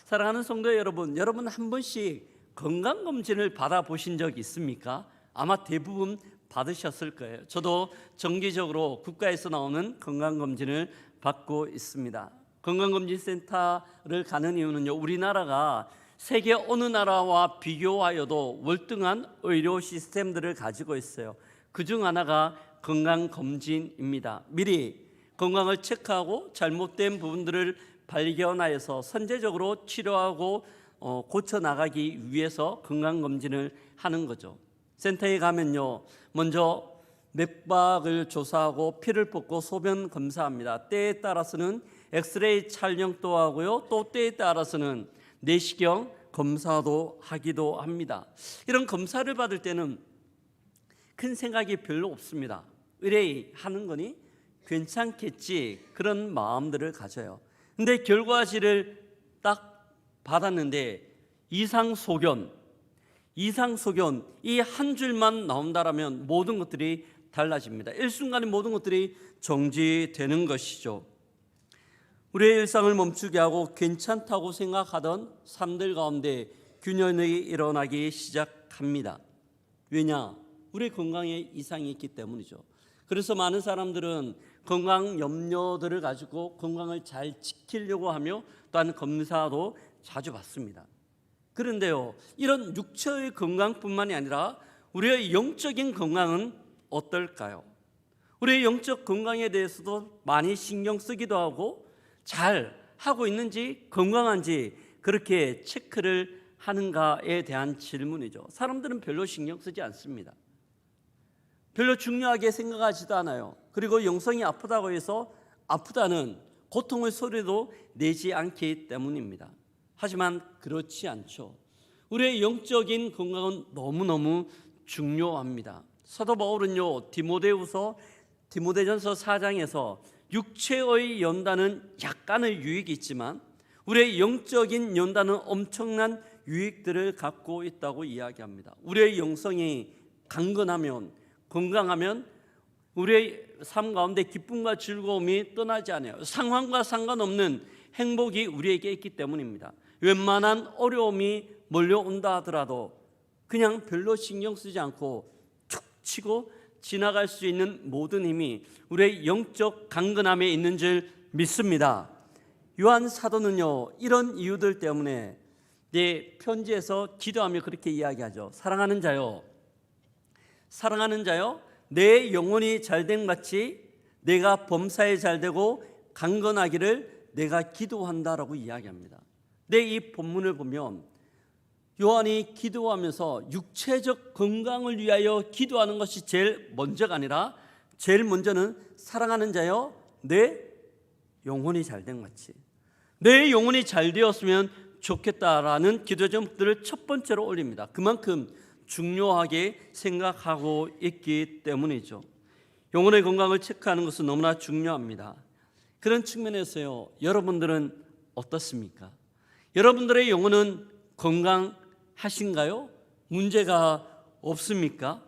사랑하는 성도 여러분, 여러분 한 번씩 건강검진을 받아보신 적 있습니까? 아마 대부분 받으셨을 거예요. 저도 정기적으로 국가에서 나오는 건강검진을 받고 있습니다. 건강검진센터를 가는 이유는요, 우리나라가 세계 어느 나라와 비교하여도 월등한 의료 시스템들을 가지고 있어요. 그중 하나가 건강검진입니다. 미리 건강을 체크하고 잘못된 부분들을 발견하여서 선제적으로 치료하고 고쳐나가기 위해서 건강검진을 하는 거죠. 센터에 가면요, 먼저 맥박을 조사하고 피를 뽑고 소변 검사합니다. 때에 따라서는 엑스레이 촬영도 하고요, 또 때에 따라서는 내시경 검사도 하기도 합니다. 이런 검사를 받을 때는 큰 생각이 별로 없습니다. 의뢰하는 거니 괜찮겠지, 그런 마음들을 가져요. 근데 결과지를 딱 받았는데 이상소견 이 한 줄만 나온다라면 모든 것들이 달라집니다. 일순간에 모든 것들이 정지되는 것이죠. 우리의 일상을 멈추게 하고 괜찮다고 생각하던 삶들 가운데 균열이 일어나기 시작합니다. 왜냐? 우리 건강에 이상이 있기 때문이죠. 그래서 많은 사람들은 건강 염려들을 가지고 건강을 잘 지키려고 하며 또한 검사도 자주 받습니다. 그런데요, 이런 육체의 건강뿐만이 아니라 우리의 영적인 건강은 어떨까요? 우리의 영적 건강에 대해서도 많이 신경 쓰기도 하고 잘 하고 있는지, 건강한지 그렇게 체크를 하는가에 대한 질문이죠. 사람들은 별로 신경 쓰지 않습니다. 별로 중요하게 생각하지도 않아요. 그리고 영성이 아프다고 해서 아프다는 고통의 소리도 내지 않기 때문입니다. 하지만 그렇지 않죠. 우리의 영적인 건강은 너무너무 중요합니다. 사도 바울은요, 디모데전서 4장에서 육체의 연단은 약간의 유익이 있지만 우리의 영적인 연단은 엄청난 유익들을 갖고 있다고 이야기합니다. 우리의 영성이 강건하면, 건강하면 우리의 삶 가운데 기쁨과 즐거움이 떠나지 않아요. 상황과 상관없는 행복이 우리에게 있기 때문입니다. 웬만한 어려움이 몰려온다 하더라도 그냥 별로 신경 쓰지 않고 툭 치고 지나갈 수 있는 모든 힘이 우리의 영적 강건함에 있는 줄 믿습니다. 요한 사도는요, 이런 이유들 때문에 내 편지에서 기도하며 그렇게 이야기하죠. 사랑하는 자요, 내 영혼이 잘된 같이 내가 범사에 잘되고 강건하기를 내가 기도한다라고 이야기합니다. 내 이 본문을 보면 요한이 기도하면서 육체적 건강을 위하여 기도하는 것이 제일 먼저가 아니라 제일 먼저는 사랑하는 자여, 내 영혼이 잘된 같이, 내 영혼이 잘 되었으면 좋겠다라는 기도 제목들을 첫 번째로 올립니다. 그만큼 중요하게 생각하고 있기 때문이죠. 영혼의 건강을 체크하는 것은 너무나 중요합니다. 그런 측면에서요, 여러분들은 어떻습니까? 여러분들의 영혼은 건강하신가요? 문제가 없습니까?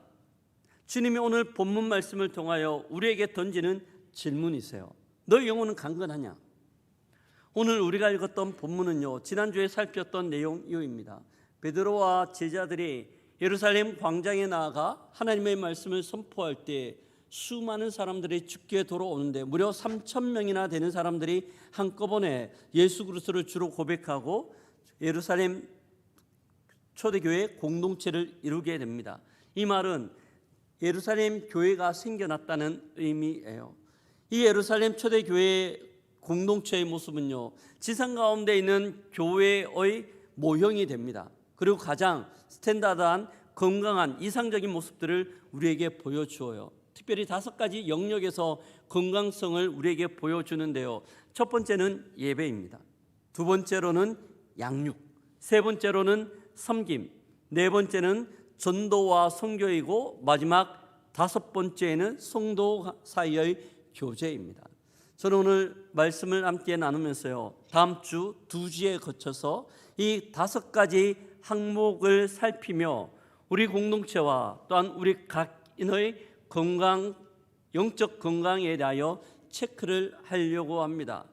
주님이 오늘 본문 말씀을 통하여 우리에게 던지는 질문이세요. 너의 영혼은 강건하냐? 오늘 우리가 읽었던 본문은요, 지난주에 살폈던 내용입니다. 베드로와 제자들이 예루살렘 광장에 나아가 하나님의 말씀을 선포할 때 수많은 사람들이 죽게 돌아오는데 무려 3,000명이나 되는 사람들이 한꺼번에 예수 그리스도를 주로 고백하고 예루살렘 초대교회 공동체를 이루게 됩니다. 이 말은 예루살렘 교회가 생겨났다는 의미예요. 이 예루살렘 초대교회 공동체의 모습은요, 지상 가운데 있는 교회의 모형이 됩니다. 그리고 가장 스탠다드한 건강한 이상적인 모습들을 우리에게 보여주어요. 특별히 5가지 영역에서 건강성을 우리에게 보여주는데요, 첫 번째는 예배입니다. 두 번째로는 양육, 세 번째로는 섬김, 네 번째는 전도와 선교이고 마지막 5번째는 성도 사이의 교제입니다. 저는 오늘 말씀을 함께 나누면서요, 다음 주 2주에 거쳐서 이 5가지 항목을 살피며 우리 공동체와 또한 우리 각인의 건강, 영적 건강에 대하여 체크를 하려고 합니다.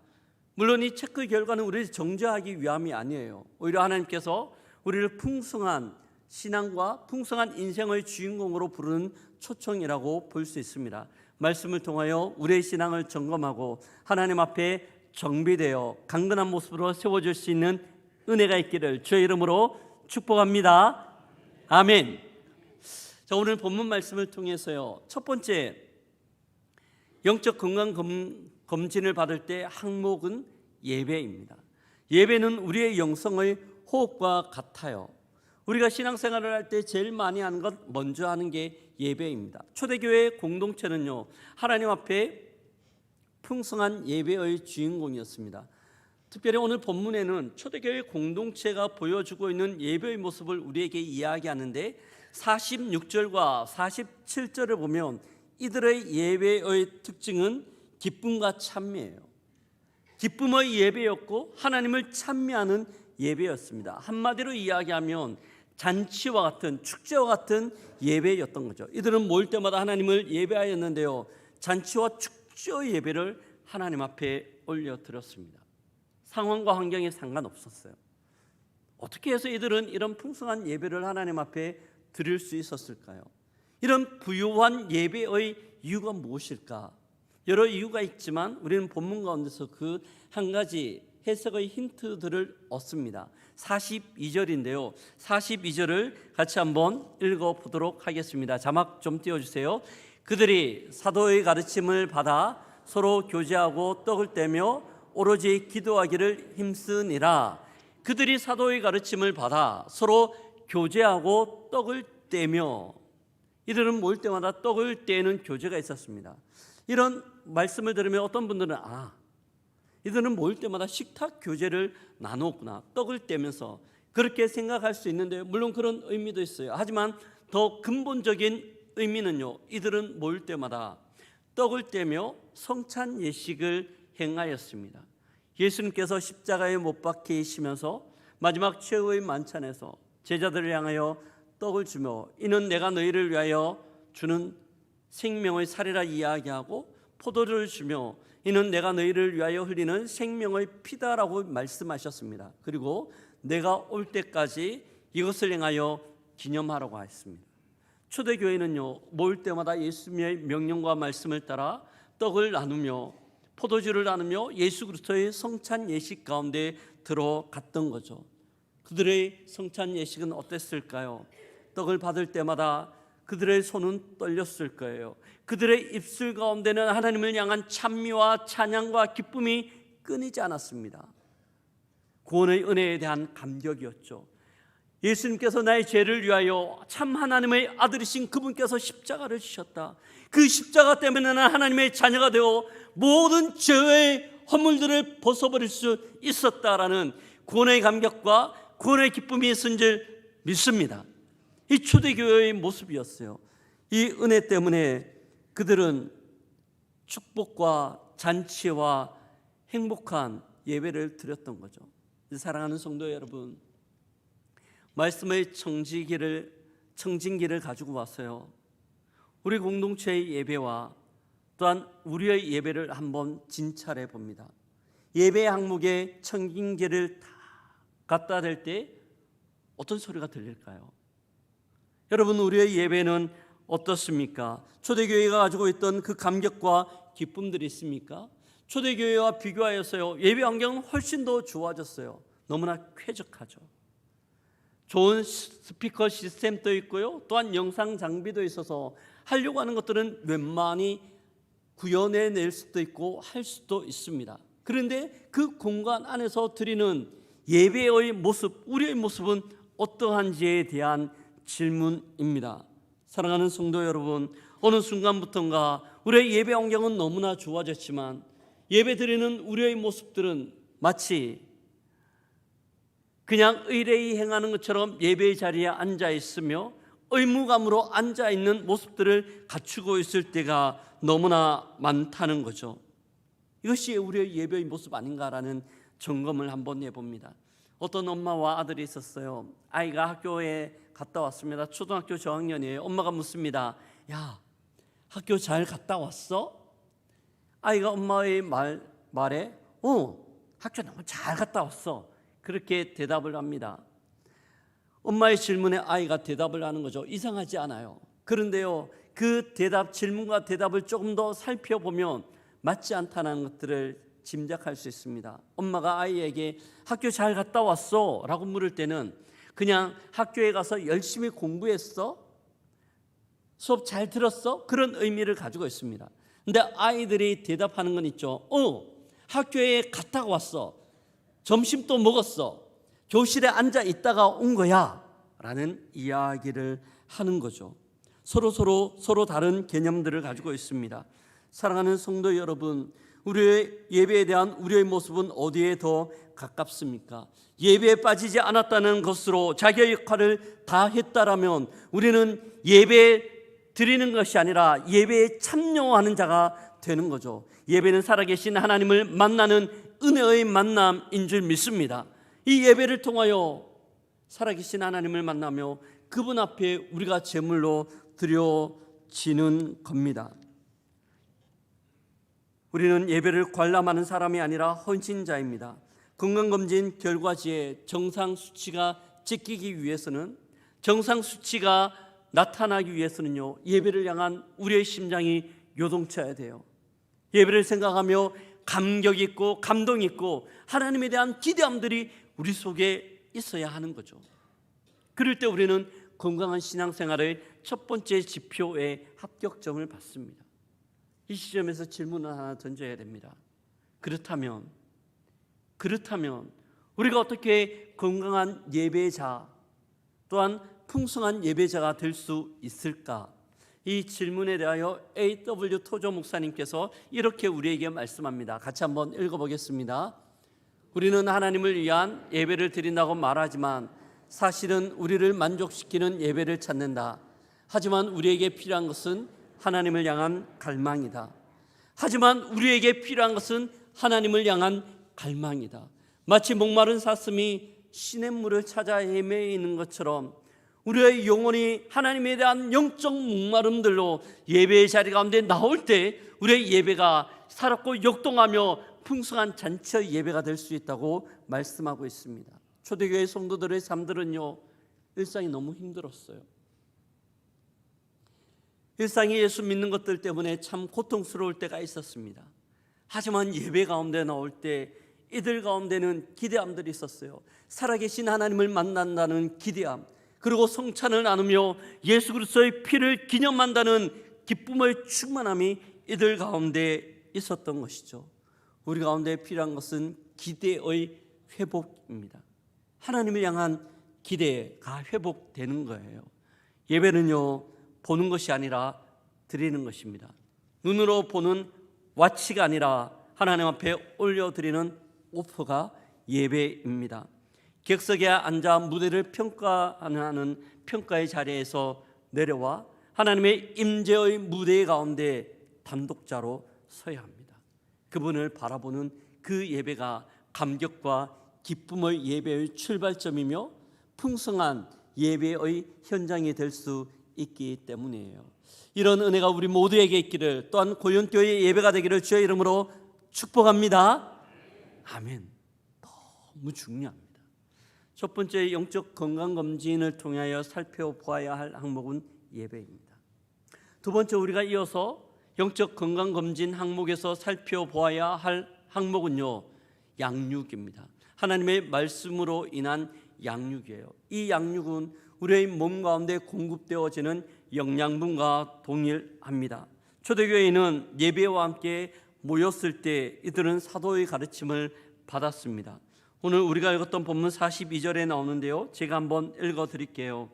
물론 이 체크 결과는 우리를 정죄하기 위함이 아니에요. 오히려 하나님께서 우리를 풍성한 신앙과 풍성한 인생의 주인공으로 부르는 초청이라고 볼 수 있습니다. 말씀을 통하여 우리의 신앙을 점검하고 하나님 앞에 정비되어 강건한 모습으로 세워줄 수 있는 은혜가 있기를 주의 이름으로 축복합니다. 아멘. 자, 오늘 본문 말씀을 통해서요, 첫 번째 영적 건강 검진을 받을 때 항목은 예배입니다. 예배는 우리의 영성의 호흡과 같아요. 우리가 신앙생활을 할 때 제일 많이 하는 것, 먼저 하는 게 예배입니다. 초대교회 공동체는요, 하나님 앞에 풍성한 예배의 주인공이었습니다. 특별히 오늘 본문에는 초대교회 공동체가 보여주고 있는 예배의 모습을 우리에게 이야기하는데 46절과 47절을 보면 이들의 예배의 특징은 기쁨과 찬미예요. 기쁨의 예배였고 하나님을 찬미하는 예배였습니다. 한마디로 이야기하면 잔치와 같은, 축제와 같은 예배였던 거죠. 이들은 모일 때마다 하나님을 예배하였는데요, 잔치와 축제의 예배를 하나님 앞에 올려드렸습니다. 상황과 환경에 상관없었어요. 어떻게 해서 이들은 이런 풍성한 예배를 하나님 앞에 드릴 수 있었을까요? 이런 부유한 예배의 이유가 무엇일까? 여러 이유가 있지만 우리는 본문 가운데서 그 한 가지 해석의 힌트들을 얻습니다. 42절인데요. 42절을 같이 한번 읽어보도록 하겠습니다. 자막 좀 띄워주세요. 그들이 사도의 가르침을 받아 서로 교제하고 떡을 떼며 오로지 기도하기를 힘쓰니라. 그들이 사도의 가르침을 받아 서로 교제하고 떡을 떼며, 이들은 모일 때마다 떡을 떼는 교제가 있었습니다. 이런 말씀을 들으면 어떤 분들은 이들은 모일 때마다 식탁 교제를 나눴구나, 떡을 떼면서 그렇게 생각할 수 있는데요, 물론 그런 의미도 있어요. 하지만 더 근본적인 의미는요, 이들은 모일 때마다 떡을 떼며 성찬 예식을 행하였습니다. 예수님께서 십자가에 못 박히시면서 마지막 최후의 만찬에서 제자들을 향하여 떡을 주며 이는 내가 너희를 위하여 주는 생명의 살이라 이야기하고, 포도주를 주며 이는 내가 너희를 위하여 흘리는 생명의 피다라고 말씀하셨습니다. 그리고 내가 올 때까지 이것을 행하여 기념하라고 했습니다. 초대교회는요, 모일 때마다 예수님의 명령과 말씀을 따라 떡을 나누며 포도주를 나누며 예수 그리스도의 성찬 예식 가운데 들어갔던 거죠. 그들의 성찬 예식은 어땠을까요? 떡을 받을 때마다 그들의 손은 떨렸을 거예요. 그들의 입술 가운데는 하나님을 향한 찬미와 찬양과 기쁨이 끊이지 않았습니다. 구원의 은혜에 대한 감격이었죠. 예수님께서 나의 죄를 위하여 참 하나님의 아들이신 그분께서 십자가를 지셨다. 그 십자가 때문에 하나님의 자녀가 되어 모든 죄의 허물들을 벗어버릴 수 있었다라는 구원의 감격과 구원의 기쁨이 있은 줄 믿습니다. 이 초대교회의 모습이었어요. 이 은혜 때문에 그들은 축복과 잔치와 행복한 예배를 드렸던 거죠. 사랑하는 성도 여러분, 말씀의 청진기를 가지고 왔어요. 우리 공동체의 예배와 또한 우리의 예배를 한번 진찰해 봅니다. 예배 항목에 청진기를 다 갖다 댈 때 어떤 소리가 들릴까요? 여러분, 우리의 예배는 어떻습니까? 초대교회가 가지고 있던 그 감격과 기쁨들이 있습니까? 초대교회와 비교하여서요, 예배 환경은 훨씬 더 좋아졌어요. 너무나 쾌적하죠. 좋은 스피커 시스템도 있고요, 또한 영상 장비도 있어서 하려고 하는 것들은 웬만히 구현해낼 수도 있고 할 수도 있습니다. 그런데 그 공간 안에서 드리는 예배의 모습, 우리의 모습은 어떠한지에 대한 질문입니다. 사랑하는 성도 여러분, 어느 순간부터인가 우리의 예배 환경은 너무나 좋아졌지만 예배 드리는 우리의 모습들은 마치 그냥 의례히 행하는 것처럼 예배의 자리에 앉아 있으며 의무감으로 앉아 있는 모습들을 갖추고 있을 때가 너무나 많다는 거죠. 이것이 우리의 예배의 모습 아닌가라는 점검을 한번 해봅니다. 어떤 엄마와 아들이 있었어요. 아이가 학교에 갔다 왔습니다. 초등학교 저학년이에요. 엄마가 묻습니다. 야, 학교 잘 갔다 왔어? 아이가 엄마의 말에 학교 너무 잘 갔다 왔어. 그렇게 대답을 합니다. 엄마의 질문에 아이가 대답을 하는 거죠. 이상하지 않아요. 그런데요, 그 질문과 대답을 조금 더 살펴보면 맞지 않다는 것들을 짐작할 수 있습니다. 엄마가 아이에게 학교 잘 갔다 왔어? 라고 물을 때는 그냥 학교에 가서 열심히 공부했어? 수업 잘 들었어? 그런 의미를 가지고 있습니다. 근데 아이들이 대답하는 건 있죠. 학교에 갔다 왔어. 점심도 먹었어. 교실에 앉아 있다가 온 거야. 라는 이야기를 하는 거죠. 서로 다른 개념들을 가지고 있습니다. 사랑하는 성도 여러분, 우리의 예배에 대한 우리의 모습은 어디에 더 가깝습니까? 예배에 빠지지 않았다는 것으로 자기의 역할을 다 했다라면 우리는 예배 드리는 것이 아니라 예배에 참여하는 자가 되는 거죠. 예배는 살아계신 하나님을 만나는 은혜의 만남인 줄 믿습니다. 이 예배를 통하여 살아계신 하나님을 만나며 그분 앞에 우리가 제물로 드려지는 겁니다. 우리는 예배를 관람하는 사람이 아니라 헌신자입니다. 건강검진 결과지에 정상 수치가 찍히기 위해서는, 정상 수치가 나타나기 위해서는요, 예배를 향한 우리의 심장이 요동쳐야 돼요. 예배를 생각하며 감격 있고 감동 있고 하나님에 대한 기대함들이 우리 속에 있어야 하는 거죠. 그럴 때 우리는 건강한 신앙생활의 첫 번째 지표에 합격점을 받습니다. 이 시점에서 질문을 하나 던져야 됩니다. 그렇다면 우리가 어떻게 건강한 예배자 또한 풍성한 예배자가 될 수 있을까? 이 질문에 대하여 A.W. 토조 목사님께서 이렇게 우리에게 말씀합니다. 같이 한번 읽어보겠습니다. 우리는 하나님을 위한 예배를 드린다고 말하지만 사실은 우리를 만족시키는 예배를 찾는다. 하지만 우리에게 필요한 것은 하나님을 향한 갈망이다. 마치 목마른 사슴이 시냇물을 찾아 헤매이는 것처럼 우리의 영혼이 하나님에 대한 영적 목마름들로 예배의 자리 가운데 나올 때 우리의 예배가 살았고 역동하며 풍성한 잔치의 예배가 될 수 있다고 말씀하고 있습니다. 초대교회 성도들의 삶들은요, 일상이 너무 힘들었어요. 일상이 예수 믿는 것들 때문에 참 고통스러울 때가 있었습니다. 하지만 예배 가운데 나올 때 이들 가운데는 기대함들이 있었어요. 살아계신 하나님을 만난다는 기대함, 그리고 성찬을 나누며 예수 그리스도의 피를 기념한다는 기쁨의 충만함이 이들 가운데 있었던 것이죠. 우리 가운데 필요한 것은 기대의 회복입니다. 하나님을 향한 기대가 회복되는 거예요. 예배는요, 보는 것이 아니라 드리는 것입니다. 눈으로 보는 와치가 아니라 하나님 앞에 올려드리는 오퍼가 예배입니다. 객석에 앉아 무대를 평가하는 평가의 자리에서 내려와 하나님의 임재의 무대 가운데 단독자로 서야 합니다. 그분을 바라보는 그 예배가 감격과 기쁨의 예배의 출발점이며 풍성한 예배의 현장이 될 수 있기 때문이에요. 이런 은혜가 우리 모두에게 있기를, 또한 고린교회의 예배가 되기를 주의 이름으로 축복합니다. 아멘. 너무 중요합니다. 첫 번째 영적 건강검진을 통하여 살펴보아야 할 항목은 예배입니다. 두 번째, 우리가 이어서 영적 건강검진 항목에서 살펴보아야 할 항목은요, 양육입니다. 하나님의 말씀으로 인한 양육이에요. 이 양육은 우리의 몸 가운데 공급되어지는 영양분과 동일합니다. 초대교회는 예배와 함께 모였을 때 이들은 사도의 가르침을 받았습니다. 오늘 우리가 읽었던 본문 42절에 나오는데요, 제가 한번 읽어드릴게요.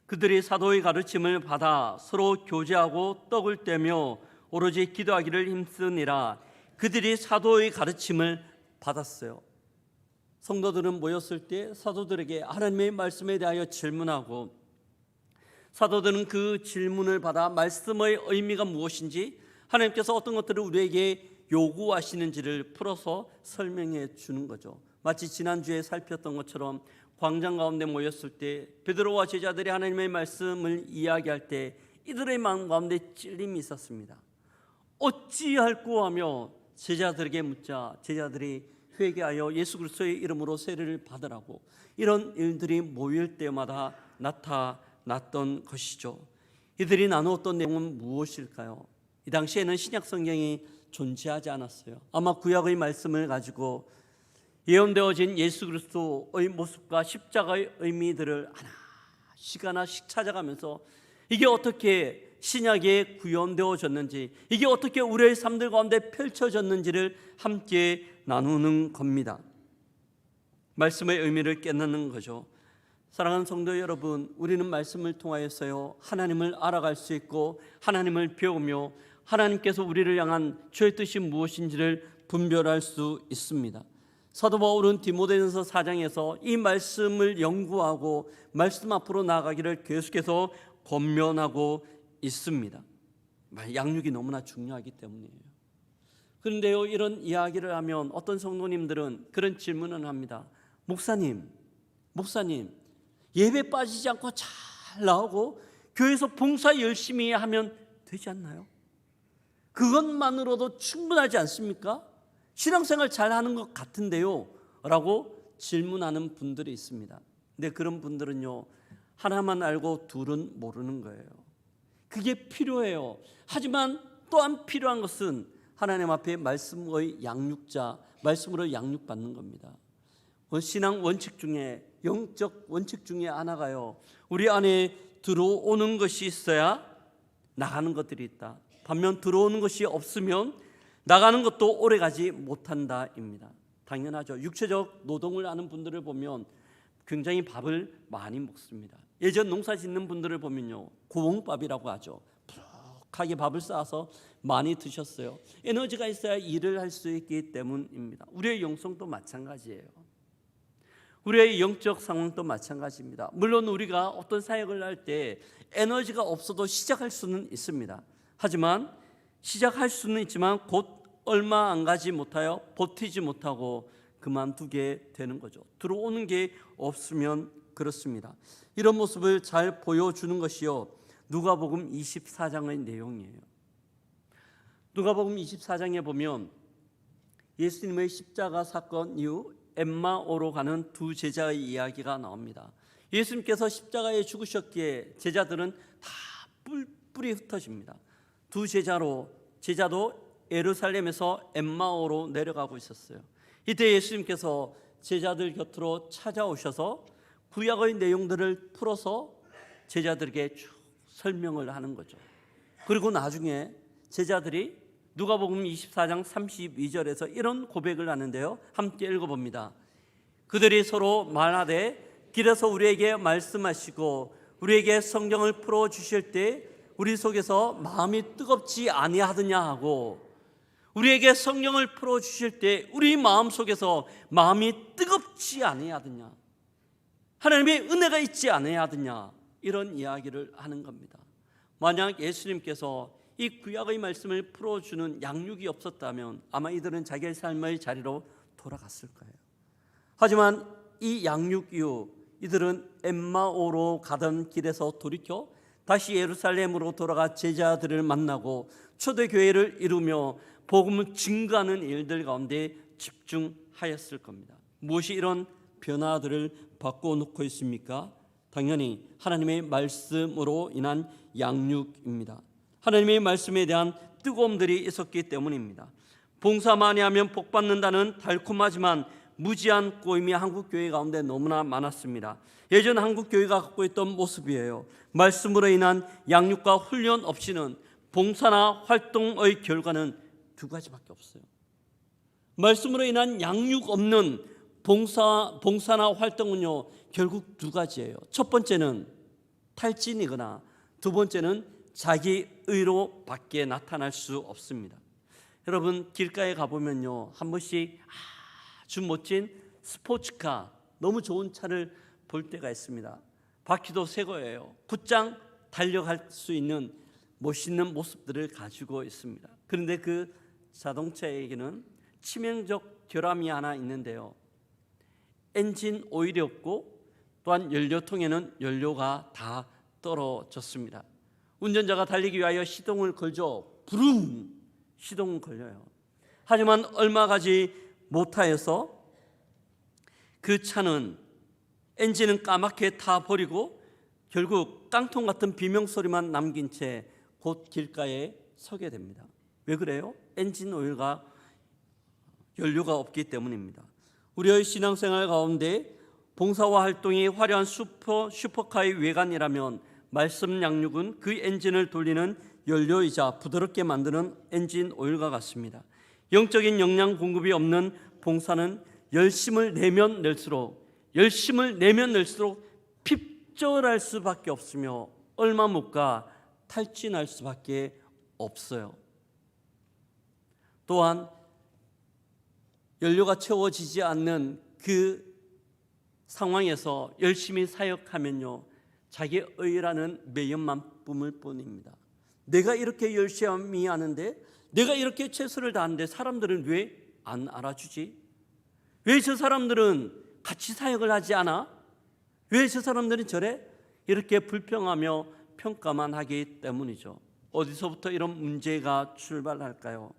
그들이 사도의 가르침을 받아 서로 교제하고 떡을 떼며 오로지 기도하기를 힘쓰니라. 그들이 사도의 가르침을 받았어요. 성도들은 모였을 때 사도들에게 하나님의 말씀에 대하여 질문하고, 사도들은 그 질문을 받아 말씀의 의미가 무엇인지, 하나님께서 어떤 것들을 우리에게 요구하시는지를 풀어서 설명해 주는 거죠. 마치 지난주에 살폈던 것처럼 광장 가운데 모였을 때 베드로와 제자들이 하나님의 말씀을 이야기할 때 이들의 마음 가운데 찔림이 있었습니다. 어찌할꼬 하며 제자들에게 묻자 제자들이 회개하여 예수 그리스도의 이름으로 세례를 받으라고 이런 일들이 모일 때마다 나타났던 것이죠. 이들이 나누었던 내용은 무엇일까요? 이 당시에는 신약 성경이 존재하지 않았어요. 아마 구약의 말씀을 가지고 예언되어진 예수 그리스도의 모습과 십자가의 의미들을 하나씩 찾아가면서 이게 어떻게 신약에 구현되어졌는지, 이게 어떻게 우리의 삶들 가운데 펼쳐졌는지를 함께 나누는 겁니다. 말씀의 의미를 깨닫는 거죠. 사랑하는 성도 여러분, 우리는 말씀을 통하여서요 하나님을 알아갈 수 있고 하나님을 배우며 하나님께서 우리를 향한 주의 뜻이 무엇인지를 분별할 수 있습니다. 사도 바울은 디모데전서 4장에서 이 말씀을 연구하고 말씀 앞으로 나아가기를 계속해서 권면하고 있습니다. 양육이 너무나 중요하기 때문이에요. 그런데요, 이런 이야기를 하면 어떤 성도님들은 그런 질문을 합니다. 목사님, 예배 빠지지 않고 잘 나오고 교회에서 봉사 열심히 하면 되지 않나요? 그것만으로도 충분하지 않습니까? 신앙생활 잘하는 것 같은데요 라고 질문하는 분들이 있습니다. 근데 그런 분들은요, 하나만 알고 둘은 모르는 거예요. 그게 필요해요. 하지만 또한 필요한 것은 하나님 앞에 말씀의 양육자, 말씀으로 양육받는 겁니다. 신앙 원칙 중에, 영적 원칙 중에 하나가요, 우리 안에 들어오는 것이 있어야 나가는 것들이 있다. 반면 들어오는 것이 없으면 나가는 것도 오래가지 못한다입니다. 당연하죠. 육체적 노동을 하는 분들을 보면 굉장히 밥을 많이 먹습니다. 예전 농사 짓는 분들을 보면요, 고봉밥이라고 하죠. 푸석하게 밥을 쌓아서 많이 드셨어요. 에너지가 있어야 일을 할 수 있기 때문입니다. 우리의 영성도 마찬가지예요. 우리의 영적 상황도 마찬가지입니다. 물론 우리가 어떤 사역을 할 때 에너지가 없어도 시작할 수는 있습니다. 하지만 시작할 수는 있지만 곧 얼마 안 가지 못하여 버티지 못하고 그만두게 되는 거죠. 들어오는 게 없으면 그렇습니다. 이런 모습을 잘 보여주는 것이요, 누가복음 24장의 내용이에요. 누가복음 24장에 보면 예수님의 십자가 사건 이후 엠마오로 가는 두 제자의 이야기가 나옵니다. 예수님께서 십자가에 죽으셨기에 제자들은 다 뿔뿔이 흩어집니다. 두 제자도 예루살렘에서 엠마오로 내려가고 있었어요. 이때 예수님께서 제자들 곁으로 찾아오셔서 구약의 내용들을 풀어서 제자들에게 쭉 설명을 하는 거죠. 그리고 나중에 제자들이 누가복음 24장 32절에서 이런 고백을 하는데요, 함께 읽어봅니다. 그들이 서로 말하되 길에서 우리에게 말씀하시고 우리에게 성경을 풀어주실 때 우리 속에서 마음이 뜨겁지 아니하더냐 하고, 우리에게 성경을 풀어주실 때 우리 마음 속에서 마음이 뜨겁지 아니하더냐, 하나님의 은혜가 있지 아니하더냐, 이런 이야기를 하는 겁니다. 만약 예수님께서 이 구약의 말씀을 풀어주는 양육이 없었다면 아마 이들은 자기의 삶의 자리로 돌아갔을 거예요. 하지만 이 양육 이후 이들은 엠마오로 가던 길에서 돌이켜 다시 예루살렘으로 돌아가 제자들을 만나고 초대교회를 이루며 복음을 증거하는 일들 가운데 집중하였을 겁니다. 무엇이 이런 변화들을 바꿔놓고 있습니까? 당연히 하나님의 말씀으로 인한 양육입니다. 하나님의 말씀에 대한 뜨거움들이 있었기 때문입니다. 봉사 많이 하면 복 받는다는 달콤하지만 무지한 꼬임이 한국교회 가운데 너무나 많았습니다. 예전 한국교회가 갖고 있던 모습이에요. 말씀으로 인한 양육과 훈련 없이는 봉사나 활동의 결과는 두 가지밖에 없어요. 말씀으로 인한 양육 없는 봉사나 활동은요, 결국 두 가지예요. 첫 번째는 탈진이거나 두 번째는 자기 의로 밖에 나타날 수 없습니다. 여러분, 길가에 가보면요, 한 번씩 아주 멋진 스포츠카, 너무 좋은 차를 볼 때가 있습니다. 바퀴도 새 거예요. 곧장 달려갈 수 있는 멋있는 모습들을 가지고 있습니다. 그런데 그 자동차에게는 치명적 결함이 하나 있는데요, 엔진 오일이 없고 또한 연료통에는 연료가 다 떨어졌습니다. 운전자가 달리기 위하여 시동을 걸죠. 부릉! 시동은 걸려요. 하지만 얼마 가지 못하여서 그 차는 엔진은 까맣게 타버리고 결국 깡통 같은 비명소리만 남긴 채 곧 길가에 서게 됩니다. 왜 그래요? 엔진 오일과 연료가 없기 때문입니다. 우리의 신앙생활 가운데 봉사와 활동이 화려한 슈퍼카의 외관이라면 말씀 양육은 그 엔진을 돌리는 연료이자 부드럽게 만드는 엔진 오일과 같습니다. 영적인 영양 공급이 없는 봉사는 열심을 내면 낼수록 핍절할 수밖에 없으며 얼마 못 가 탈진할 수밖에 없어요. 또한 연료가 채워지지 않는 그 상황에서 열심히 사역하면요, 자기 의라는 매연만 뿜을 뿐입니다. 내가 이렇게 열심히 하는데, 내가 이렇게 최선을 다하는데 사람들은 왜 안 알아주지? 왜 저 사람들은 같이 사역을 하지 않아? 왜 저 사람들은 저래? 이렇게 불평하며 평가만 하기 때문이죠. 어디서부터 이런 문제가 출발할까요?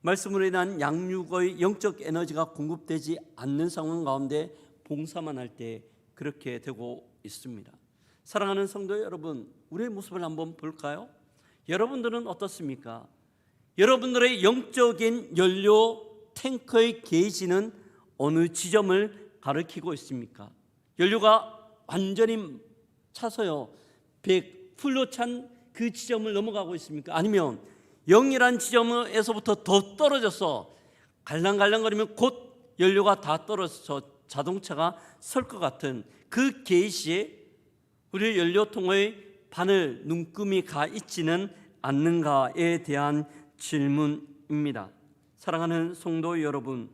말씀으로 인한 양육의 영적 에너지가 공급되지 않는 상황 가운데 봉사만 할 때 그렇게 되고 있습니다. 사랑하는 성도 여러분, 우리의 모습을 한번 볼까요? 여러분들은 어떻습니까? 여러분들의 영적인 연료 탱크의 게이지는 어느 지점을 가리키고 있습니까? 연료가 완전히 차서요 100 풀로 찬 그 지점을 넘어가고 있습니까? 아니면 0이란 지점에서부터 더 떨어져서 갈랑갈랑거리면 곧 연료가 다 떨어져서 자동차가 설 것 같은 그 게이지에 우리 연료통의 바늘 눈금이 가 있지는 않는가에 대한 질문입니다. 사랑하는 성도 여러분,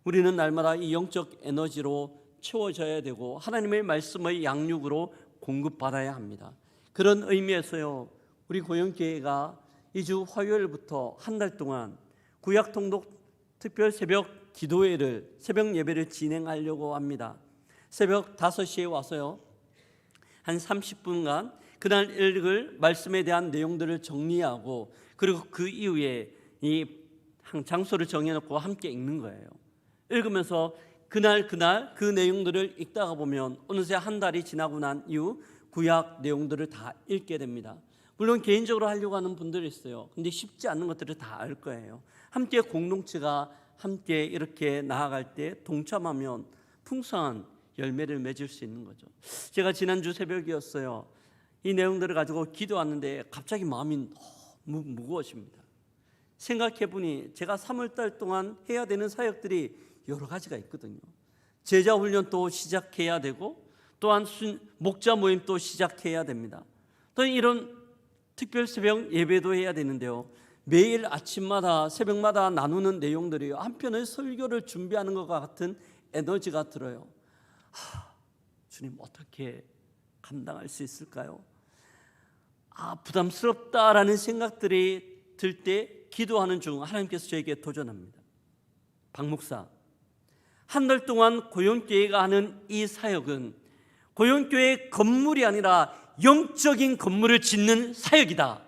우리는 날마다 이 영적 에너지로 채워져야 되고 하나님의 말씀의 양육으로 공급받아야 합니다. 그런 의미에서요, 우리 고영교회가 2주 화요일부터 한 달 동안 구약통독 특별 새벽 기도회를, 새벽 예배를 진행하려고 합니다. 새벽 5시에 와서요, 한 30분간 그날 읽을 말씀에 대한 내용들을 정리하고, 그리고 그 이후에 이 장소를 정해놓고 함께 읽는 거예요. 읽으면서 그날 그 내용들을 읽다가 보면 어느새 한 달이 지나고 난 이후 구약 내용들을 다 읽게 됩니다. 물론 개인적으로 하려고 하는 분들이 있어요. 근데 쉽지 않은 것들을 다 알 거예요. 함께 공동체가 함께 이렇게 나아갈 때 동참하면 풍성한 열매를 맺을 수 있는 거죠. 제가 지난주 새벽이었어요. 이 내용들을 가지고 기도하는데 갑자기 마음이 너무 무거워집니다. 생각해보니 제가 3월달 동안 해야 되는 사역들이 여러 가지가 있거든요. 제자 훈련도 시작해야 되고, 또한 목자 모임도 시작해야 됩니다. 또 이런 특별 새벽 예배도 해야 되는데요, 매일 아침마다 새벽마다 나누는 내용들이 한편의 설교를 준비하는 것과 같은 에너지가 들어요. 주님, 어떻게 감당할 수 있을까요? 부담스럽다라는 생각들이 들 때 기도하는 중 하나님께서 저에게 도전합니다. 박 목사, 한 달 동안 고영교회가 하는 이 사역은 고영교회 건물이 아니라 영적인 건물을 짓는 사역이다.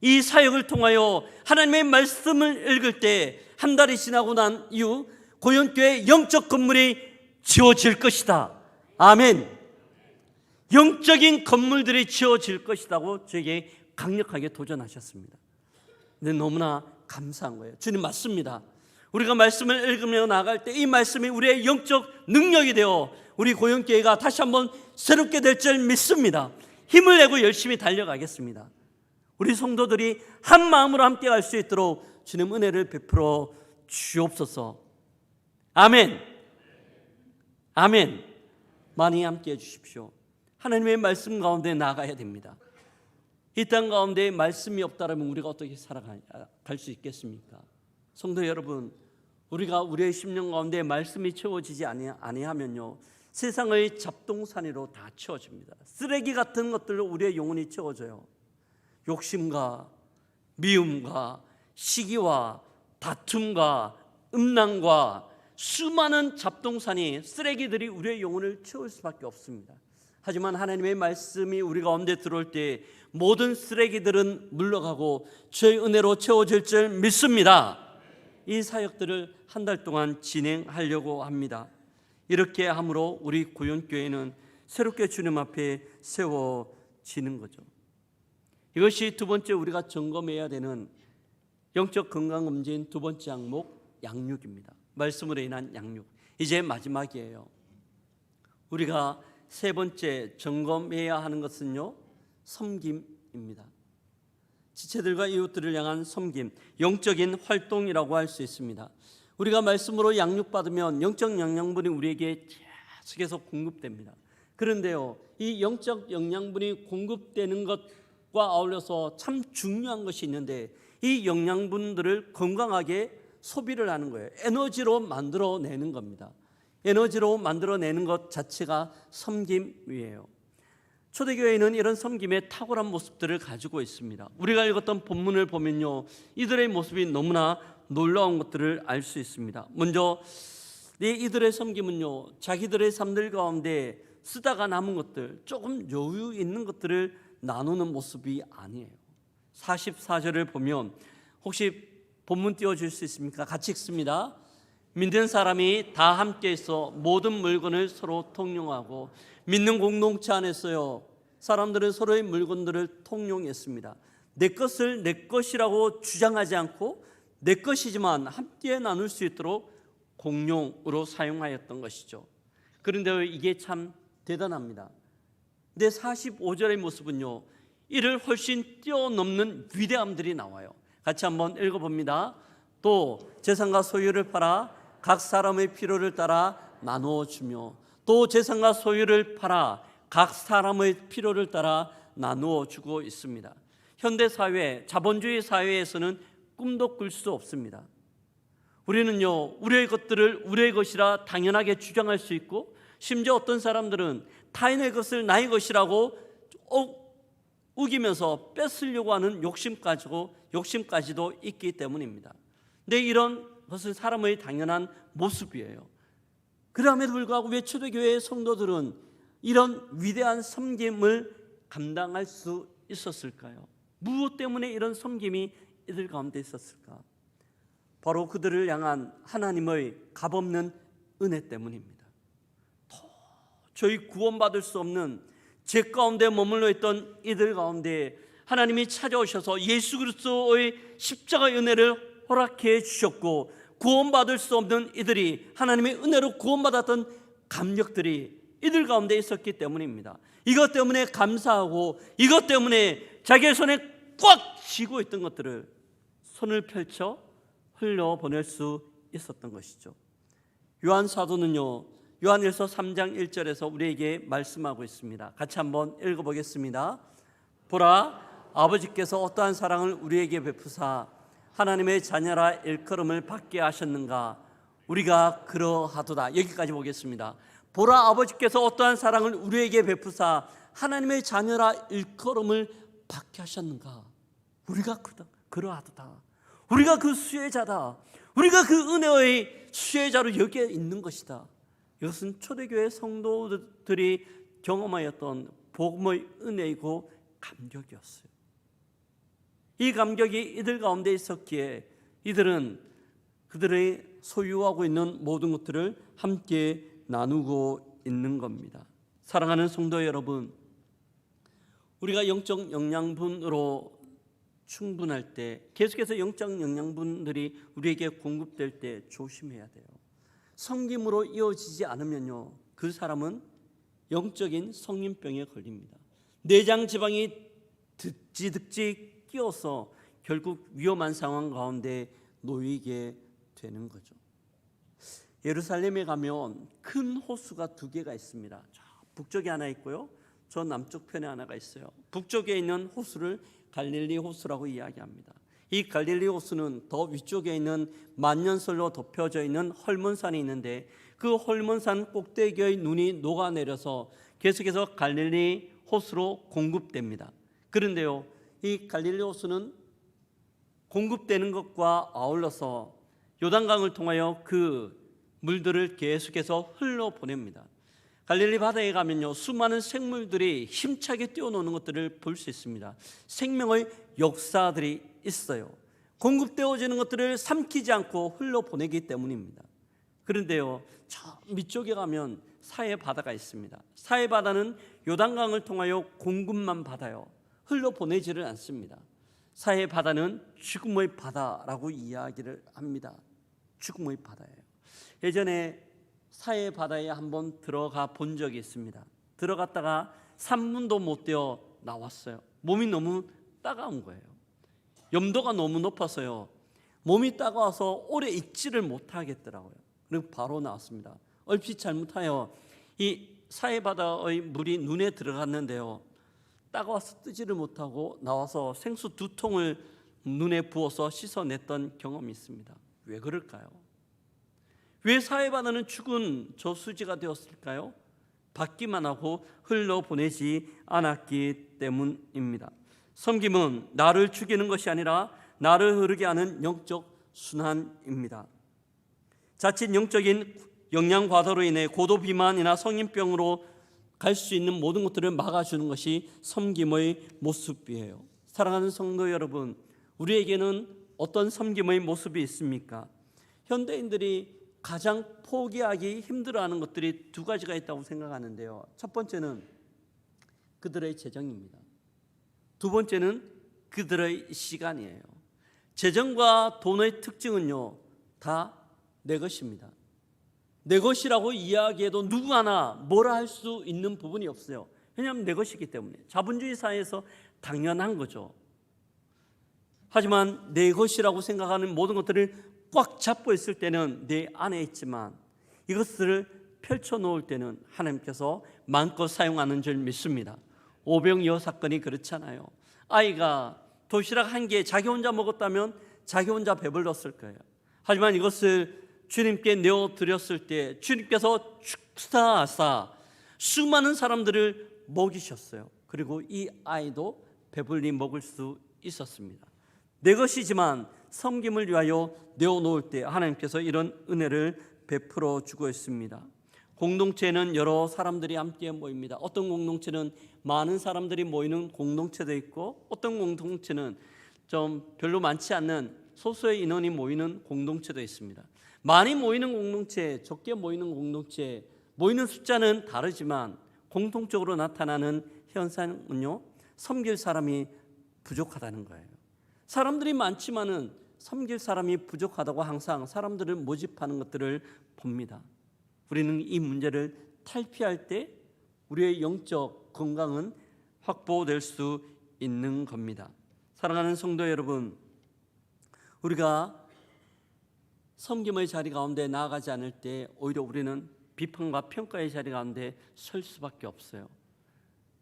이 사역을 통하여 하나님의 말씀을 읽을 때 한 달이 지나고 난 이후 고영교회 영적 건물이 지어질 것이다. 아멘. 영적인 건물들이 지어질 것이라고 저에게 강력하게 도전하셨습니다. 근데 너무나 감사한 거예요. 주님, 맞습니다. 우리가 말씀을 읽으며 나아갈 때 이 말씀이 우리의 영적 능력이 되어 우리 고영교회가 다시 한번 새롭게 될 줄 믿습니다. 힘을 내고 열심히 달려가겠습니다. 우리 성도들이 한 마음으로 함께 갈 수 있도록 주님 은혜를 베풀어 주옵소서. 아멘. 아멘. 많이 함께 해주십시오. 하나님의 말씀 가운데 나아가야 됩니다. 이 땅 가운데 말씀이 없다면 우리가 어떻게 살아갈 수 있겠습니까? 성도 여러분, 우리가 우리의 심령 가운데 말씀이 채워지지 아니하면요, 세상의 잡동사니로 다 채워집니다. 쓰레기 같은 것들로 우리의 영혼이 채워져요. 욕심과 미움과 시기와 다툼과 음란과 수많은 잡동사니, 쓰레기들이 우리의 영혼을 채울 수밖에 없습니다. 하지만 하나님의 말씀이 우리 가운데 들어올 때 모든 쓰레기들은 물러가고 주의 은혜로 채워질 줄 믿습니다. 이 사역들을 한 달 동안 진행하려고 합니다. 이렇게 함으로 우리 구원교회는 새롭게 주님 앞에 세워지는 거죠. 이것이 두 번째 우리가 점검해야 되는 영적 건강검진 두 번째 항목, 양육입니다. 말씀으로 인한 양육. 이제 마지막이에요. 우리가 세 번째 점검해야 하는 것은요, 섬김입니다. 지체들과 이웃들을 향한 섬김, 영적인 활동이라고 할 수 있습니다. 우리가 말씀으로 양육받으면 영적 영양분이 우리에게 계속해서 공급됩니다. 그런데요, 이 영적 영양분이 공급되는 것과 아울러서 참 중요한 것이 있는데, 이 영양분들을 건강하게 소비를 하는 거예요. 에너지로 만들어내는 겁니다. 에너지로 만들어내는 것 자체가 섬김이에요. 초대교회는 이런 섬김의 탁월한 모습들을 가지고 있습니다. 우리가 읽었던 본문을 보면요, 이들의 모습이 너무나 놀라운 것들을 알 수 있습니다. 먼저 이들의 섬김은요, 자기들의 삶들 가운데 쓰다가 남은 것들, 조금 여유 있는 것들을 나누는 모습이 아니에요. 44절을 보면, 혹시 본문 띄워줄 수 있습니까? 같이 읽습니다. 믿는 사람이 다 함께해서 모든 물건을 서로 통용하고, 믿는 공동체 안에서요, 사람들은 서로의 물건들을 통용했습니다. 내 것을 내 것이라고 주장하지 않고 내 것이지만 함께 나눌 수 있도록 공용으로 사용하였던 것이죠. 그런데 이게 참 대단합니다. 근데 45절의 모습은요, 이를 훨씬 뛰어넘는 위대함들이 나와요. 같이 한번 읽어봅니다. 또 재산과 소유를 팔아 각 사람의 필요를 따라 나누어 주며, 또 재산과 소유를 팔아 각 사람의 필요를 따라 나누어 주고 있습니다. 현대 사회, 자본주의 사회에서는 꿈도 꿀 수 없습니다. 우리는요, 우리의 것들을 우리의 것이라 당연하게 주장할 수 있고, 심지어 어떤 사람들은 타인의 것을 나의 것이라고 우기면서 뺏으려고 하는 욕심까지도 있기 때문입니다. 근데 이런 것은 사람의 당연한 모습이에요. 그럼에도 불구하고 왜 초대교회의 성도들은 이런 위대한 섬김을 감당할 수 있었을까요? 무엇 때문에 이런 섬김이 이들 가운데 있었을까? 바로 그들을 향한 하나님의 값없는 은혜 때문입니다. 도저히 구원받을 수 없는 죄 가운데 머물러 있던 이들 가운데 하나님이 찾아오셔서 예수 그리스도의 십자가의 은혜를 허락해 주셨고, 구원받을 수 없는 이들이 하나님의 은혜로 구원받았던 감격들이 이들 가운데 있었기 때문입니다. 이것 때문에 감사하고, 이것 때문에 자기의 손에 꽉 쥐고 있던 것들을 손을 펼쳐 흘려보낼 수 있었던 것이죠. 요한 사도는요, 요한일서 3장 1절에서 우리에게 말씀하고 있습니다. 같이 한번 읽어보겠습니다. 보라, 아버지께서 어떠한 사랑을 우리에게 베푸사 하나님의 자녀라 일컬음을 받게 하셨는가? 우리가 그러하도다. 여기까지 보겠습니다. 보라, 아버지께서 어떠한 사랑을 우리에게 베푸사 하나님의 자녀라 일컬음을 받게 하셨는가? 우리가 그러하도다. 우리가 그 수혜자다. 우리가 그 은혜의 수혜자로 여기에 있는 것이다. 이것은 초대교회 성도들이 경험하였던 복음의 은혜이고 감격이었어요. 이 감격이 이들 가운데 있었기에 이들은 그들의 소유하고 있는 모든 것들을 함께 나누고 있는 겁니다. 사랑하는 성도 여러분, 우리가 영적 영양분으로 충분할 때, 계속해서 영적 영양분들이 우리에게 공급될 때 조심해야 돼요. 섬김으로 이어지지 않으면요, 그 사람은 영적인 성인병에 걸립니다. 내장 지방이 득지 끼어서 결국 위험한 상황 가운데 놓이게 되는 거죠. 예루살렘에 가면 큰 호수가 두 개가 있습니다. 저 북쪽에 하나 있고요, 저 남쪽 편에 하나가 있어요. 북쪽에 있는 호수를 갈릴리 호수라고 이야기합니다. 이 갈릴리 호수는 더 위쪽에 있는 만년설로 덮여져 있는 헐몬산이 있는데, 그 헐몬산 꼭대기의 눈이 녹아내려서 계속해서 갈릴리 호수로 공급됩니다. 그런데요, 이 갈릴리 호수는 공급되는 것과 아울러서 요단강을 통하여 그 물들을 계속해서 흘러보냅니다. 갈릴리 바다에 가면요, 수많은 생물들이 힘차게 뛰어노는 것들을 볼 수 있습니다. 생명의 역사들이 있어요. 공급되어지는 것들을 삼키지 않고 흘러보내기 때문입니다. 그런데요, 저 밑쪽에 가면 사해 바다가 있습니다. 사해 바다는 요단강을 통하여 공급만 받아요. 흘러보내지를 않습니다. 사해 바다는 죽음의 바다라고 이야기를 합니다. 죽음의 바다예요. 예전에 사해 바다에 한번 들어가 본 적이 있습니다. 들어갔다가 3분도 못 되어 나왔어요. 몸이 너무 따가운 거예요. 염도가 너무 높아서요, 몸이 따가워서 오래 있지를 못하겠더라고요. 그리고 바로 나왔습니다. 얼핏 잘못하여 이 사해 바다의 물이 눈에 들어갔는데요, 따가워서 뜨지를 못하고 나와서 생수 2통을 눈에 부어서 씻어냈던 경험이 있습니다. 왜 그럴까요? 왜 사해 바다는 죽은 저수지가 되었을까요? 받기만 하고 흘러보내지 않았기 때문입니다. 섬김은 나를 죽이는 것이 아니라 나를 흐르게 하는 영적 순환입니다. 자칫 영적인 영양 과다로 인해 고도 비만이나 성인병으로 갈 수 있는 모든 것들을 막아주는 것이 섬김의 모습이에요. 사랑하는 성도 여러분, 우리에게는 어떤 섬김의 모습이 있습니까? 현대인들이 가장 포기하기 힘들어하는 것들이 2가지가 있다고 생각하는데요. 첫 번째는 그들의 재정입니다. 2번째는 그들의 시간이에요. 재정과 돈의 특징은요, 다 내 것입니다. 내 것이라고 이야기해도 누구 하나 뭐라 할 수 있는 부분이 없어요. 왜냐하면 내 것이기 때문에. 자본주의 사회에서 당연한 거죠. 하지만 내 것이라고 생각하는 모든 것들을 꽉 잡고 있을 때는 내 안에 있지만, 이것을 펼쳐놓을 때는 하나님께서 마음껏 사용하는 줄 믿습니다. 오병이어 사건이 그렇잖아요. 아이가 도시락 1개 자기 혼자 먹었다면 자기 혼자 배불렀을 거예요. 하지만 이것을 주님께 내어드렸을 때 주님께서 축사하사 수많은 사람들을 먹이셨어요. 그리고 이 아이도 배불리 먹을 수 있었습니다. 내 것이지만 섬김을 위하여 내어놓을 때 하나님께서 이런 은혜를 베풀어 주고 있습니다. 공동체는 여러 사람들이 함께 모입니다. 어떤 공동체는 많은 사람들이 모이는 공동체도 있고, 어떤 공동체는 좀 별로 많지 않는 소수의 인원이 모이는 공동체도 있습니다. 많이 모이는 공동체, 적게 모이는 공동체, 모이는 숫자는 다르지만 공통적으로 나타나는 현상은요, 섬길 사람이 부족하다는 거예요. 사람들이 많지만은 섬길 사람이 부족하다고 항상 사람들을 모집하는 것들을 봅니다. 우리는 이 문제를 탈피할 때 우리의 영적 건강은 확보될 수 있는 겁니다. 사랑하는 성도 여러분, 우리가 섬김의 자리 가운데 나아가지 않을 때 오히려 우리는 비판과 평가의 자리 가운데 설 수밖에 없어요.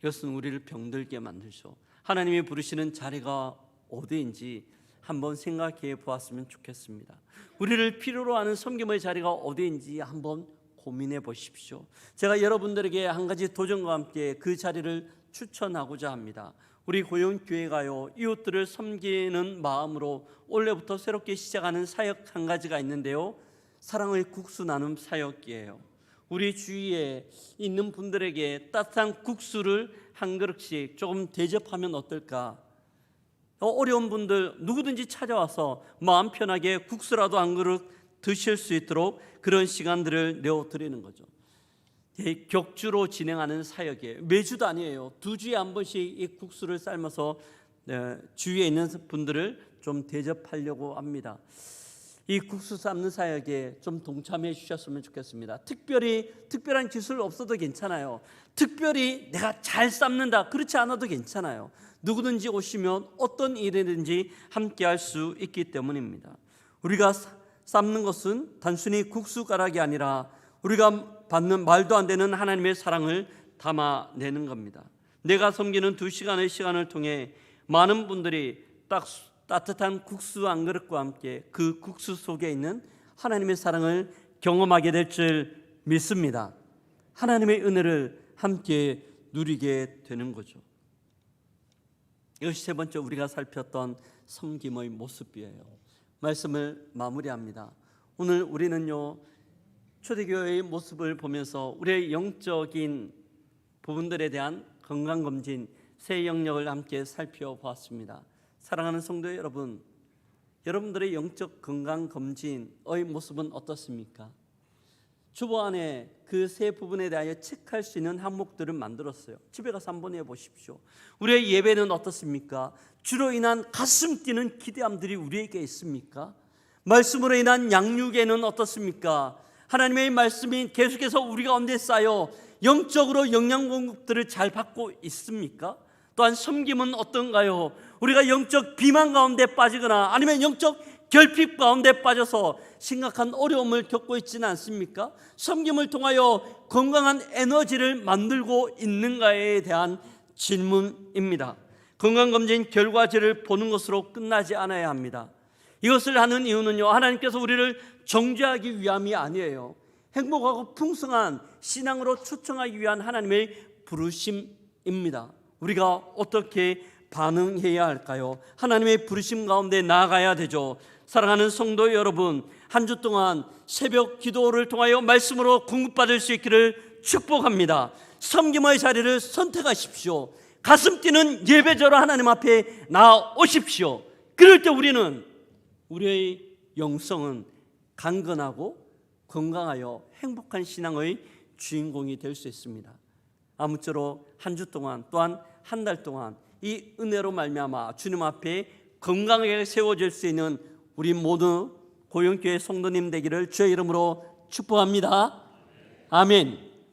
이것은 우리를 병들게 만들죠. 하나님이 부르시는 자리가 어디인지 한번 생각해 보았으면 좋겠습니다. 우리를 필요로 하는 섬김의 자리가 어디인지 한번 고민해 보십시오. 제가 여러분들에게 한 가지 도전과 함께 그 자리를 추천하고자 합니다. 우리 고용교회가요, 이웃들을 섬기는 마음으로 올해부터 새롭게 시작하는 사역 한 가지가 있는데요, 사랑의 국수 나눔 사역이에요. 우리 주위에 있는 분들에게 따뜻한 국수를 한 그릇씩 조금 대접하면 어떨까? 어려운 분들 누구든지 찾아와서 마음 편하게 국수라도 한 그릇 드실 수 있도록 그런 시간들을 내어드리는 거죠. 격주로 진행하는 사역이에요. 매주도 아니에요. 2주에 한 번씩 이 국수를 삶아서 주위에 있는 분들을 좀 대접하려고 합니다. 이 국수 삶는 사역에 좀 동참해 주셨으면 좋겠습니다. 특별한 기술 없어도 괜찮아요. 특별히 내가 잘 삶는다, 그렇지 않아도 괜찮아요. 누구든지 오시면 어떤 일이든지 함께 할 수 있기 때문입니다. 우리가 삶는 것은 단순히 국수 가락이 아니라 우리가 받는 말도 안 되는 하나님의 사랑을 담아내는 겁니다. 내가 섬기는 2시간의 시간을 통해 많은 분들이 딱 따뜻한 국수 한 그릇과 함께 그 국수 속에 있는 하나님의 사랑을 경험하게 될 줄 믿습니다. 하나님의 은혜를 함께 누리게 되는 거죠. 이것이 3번째 우리가 살폈던 섬김의 모습이에요. 말씀을 마무리합니다. 오늘 우리는요, 초대교회의 모습을 보면서 우리의 영적인 부분들에 대한 건강검진, 새 영역을 함께 살펴보았습니다. 사랑하는 성도 여러분, 여러분들의 영적 건강 검진의 모습은 어떻습니까? 주보안에 그 세 부분에 대하여 체크할 수 있는 항목들을 만들었어요. 집에 가서 한번 해보십시오. 우리의 예배는 어떻습니까? 주로 인한 가슴 뛰는 기대함들이 우리에게 있습니까? 말씀으로 인한 양육에는 어떻습니까? 하나님의 말씀이 계속해서 우리 가운데 쌓여 영적으로 영양 공급들을 잘 받고 있습니까? 또한 섬김은 어떤가요? 우리가 영적 비만 가운데 빠지거나 아니면 영적 결핍 가운데 빠져서 심각한 어려움을 겪고 있지는 않습니까? 섬김을 통하여 건강한 에너지를 만들고 있는가에 대한 질문입니다. 건강검진 결과지를 보는 것으로 끝나지 않아야 합니다. 이것을 하는 이유는요, 하나님께서 우리를 정죄하기 위함이 아니에요. 행복하고 풍성한 신앙으로 초청하기 위한 하나님의 부르심입니다. 우리가 어떻게 반응해야 할까요? 하나님의 부르심 가운데 나아가야 되죠. 사랑하는 성도 여러분, 한 주 동안 새벽 기도를 통하여 말씀으로 공급받을 수 있기를 축복합니다. 섬김의 자리를 선택하십시오. 가슴 뛰는 예배자로 하나님 앞에 나오십시오. 그럴 때 우리의 영성은 강건하고 건강하여 행복한 신앙의 주인공이 될 수 있습니다. 아무쪼록 한 주 동안 또한 한 달 동안 이 은혜로 말미암아 주님 앞에 건강하게 세워질 수 있는 우리 모두 고영교회 성도님 되기를 주의 이름으로 축복합니다. 아멘.